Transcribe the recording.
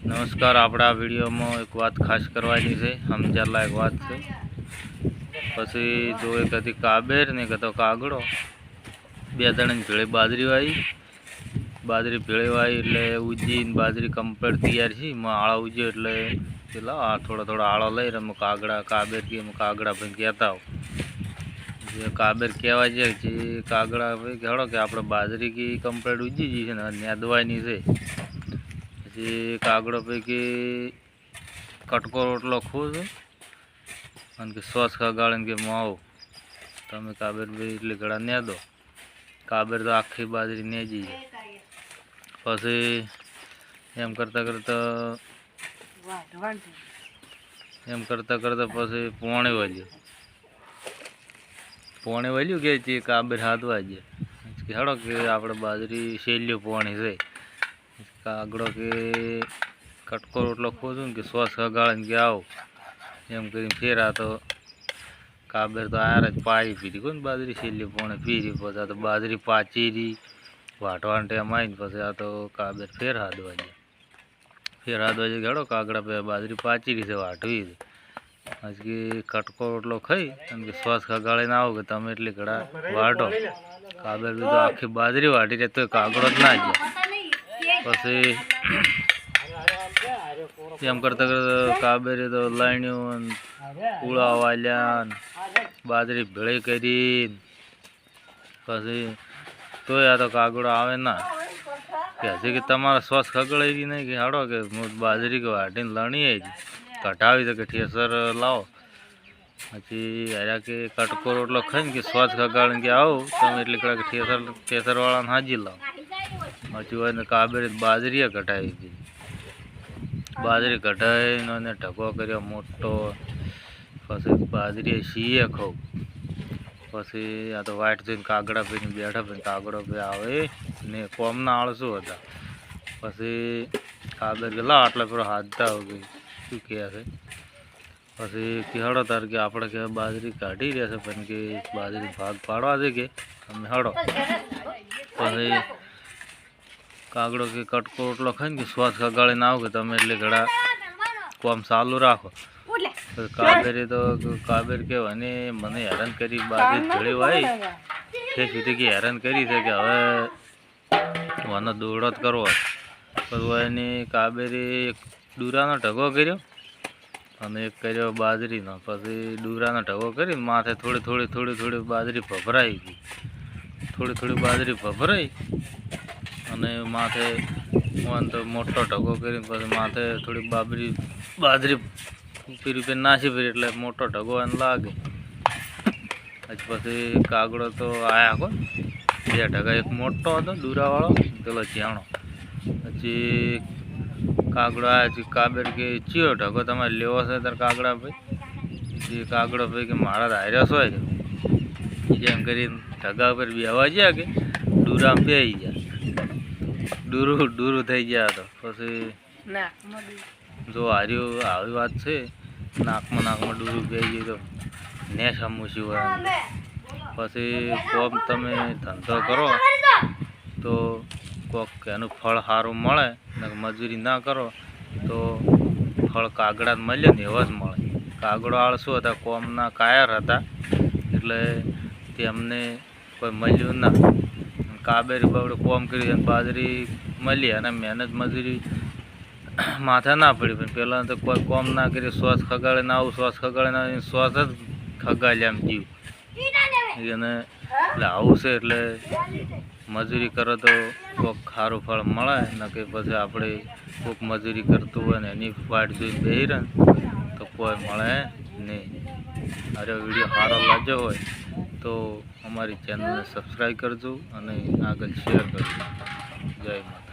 નમસ્કાર। આપણા વિડીયોમાં એક વાત ખાસ કરવાની છે, સમજ્યા લાયક વાત છે। પછી જો એક હતી કાબેર ને એક હતો કાગડો, બે જણાની ભેળે બાજરી ભેળે વાઈ એટલે ઉજીને બાજરી કમ્પ્લીટ તૈયાર છે। એમાં આળો ઉજ્યો એટલે પેલા થોડા આળો લઈ રમે કાબેર કે કાગડા ભાઈ કહેતા હો જે કાબેર કહેવા જાય છે કાગડા ભાઈ કહેડો કે આપણે બાજરી કે કમ્પ્લીટ ઉજી જઈ છે ને નેદવાની છે। પછી કાગડો પૈકી કટકો રોટલો ખુશ અને કે શ્વાસ ખગાળે કે હું આવું તમે કાબેર ભાઈ એટલે ઘડા ને દો। કાબેર તો આખી બાજરી નેજી જાય। પછી એમ કરતા પછી પોણે વળ્યું કે કાબેર હાથ વાગ્યા કે હેડો કે આપણે બાજરી શેલ્યું પોણી છે। કાગડો કે કટકો રોટલો ખોજું કે શ્વાસ ખગાળે કે આવો એમ કરીને ફેરા તો કાબેર તો આયા જ પાઈ પીધી કોને બાજરી છેલ્લી પોણે પીરી। પછી આ તો બાજરી પાચી રહી વાટવાના ટાઈમ આવીને પછી આ તો કાબેર ફેર હાથવા જાય ઘડો કાગડા પે બાજરી પાચી રહી છે વાટવી છે। હજી કટકો રોટલો ખાઈ અને કે શ્વાસ ખગાળે ના આવો કે તમે એટલી ઘડા વાટો। કાબેર બી તો આખી બાજરી વાટી રહે તો કાગડો જ ના જાય। પછી એમ કરતા કાબેરે તો લાણ્યું પૂળા વાલ્યા બાજરી ભેળી કરી પછી તોય આ તો કાગડો આવે ના કે હજી કે તમારા શ્વાસ ખગડાઈ ગઈ નહીં કે હાડો કે બાજરી કે વાટીને લણી કઢાવી તો કે ઠેસર લાવો। પછી હાર્યા કે કટકો રોટલો ખાઈને કે શ્વાસ ખગાડીને કે આવો તમે એટલે કે ઠેસરવાળાને હાજી લાવો। પછી હોય ને કાબેરે બાજરી કઢાવી હતી બાજરી કઢાવીને એને ઢગો કર્યો મોટો। પછી બાજરી સીએ ખાવ પછી આ તો વાઇટ જોઈને કાગડા ભાઈને બેઠા ભાઈ કાગડો ભાઈ આવે ને કોમના આળસું હતા। પછી કાગડ કે લા આટલા પેલો હાથતા હોય શું કહે છે। પછી કે હળો તાર કે આપણે કે બાજરી કાઢી રહ્યા છે પણ કે બાજરી ભાગ પાડવા છે કે અમે હળો। પછી કાગડો કે કટકો રોટલો ખાઈને કે શ્વાસ ખગાળીને આવો કે તમે એટલે ઘડા કોમ ચાલુ રાખો। કાબેરે તો કાબેર કહેવાય ને મને હેરાન કરી બાજરી ભેળી હોય તે સુધી કે હેરાન કરી છે કે હવે મને દોડત કરવો। પછી એની કાબેરે એક ડુરાનો ઢગો કર્યો અને એક કર્યો બાજરીનો। પછી ડુરાનો ઢગો કરીને માથે થોડી બાજરી ભભરાઈ ગઈ થોડી બાજરી ભભરાઈ અને માથે તો મોટો ઢગો કરીને પછી માથે થોડી બાજરી ઉપર નાસી પડી એટલે મોટો ઢગો એને લાગે। પછી કાગડો તો આયા કો બે ઢગા એક મોટો હતો દૂરાવાળો પેલો ઝાણો। પછી કાગડો આવ્યા કાબેર કે ચિયો ઢગો તમારે લેવો છે ત્યારે કાગડા ભાઈ કાગડો ભાઈ કે મારા હાર્યા હોય જેમ કરીને ઢગા ઉપર બેવા ગયા કે ડૂરામાં પેઈ ગયા ડૂરું થઈ ગયા। તો પછી જો હાર્યું આવી વાત છે નાકમાં ડૂરું પેઈ ગયું તો ને સમૂસી હોય। પછી કોક તમે ધંધો કરો તો કોક એનું ફળ સારું મળે ને મજૂરી ના કરો તો ફળ કાગડા મળે ને એવા જ મળે। કાગડો આળસુ હતા કોમના કાયર હતા એટલે તેમને કોઈ મળ્યું ના। કાબેરી બાબડે કોમ કરી બાજરી મળી અને મહેનત મજૂરી માથે ના પડી પણ પહેલાં તો કોઈ કોમ ના કરી શ્વાસ ખગાડે ના આવું શ્વાસ ખગાડે ના શ્વાસ જ ખગાડ્યા એમ જીવ એને એટલે આવું છે। એટલે મજૂરી કરો તો કોઈક સારું ફળ મળે ને કે પછી આપણે કોઈક મજૂરી કરતું હોય ને એની વાટ જોઈને બેસી રહે તો કોઈ મળે નહીં। અરે વિડીયો સારો લાગ્યો હોય તો અમારી ચેનલને સબસ્ક્રાઈબ કરજો અને આગળ શેર કરજો। જય માતા।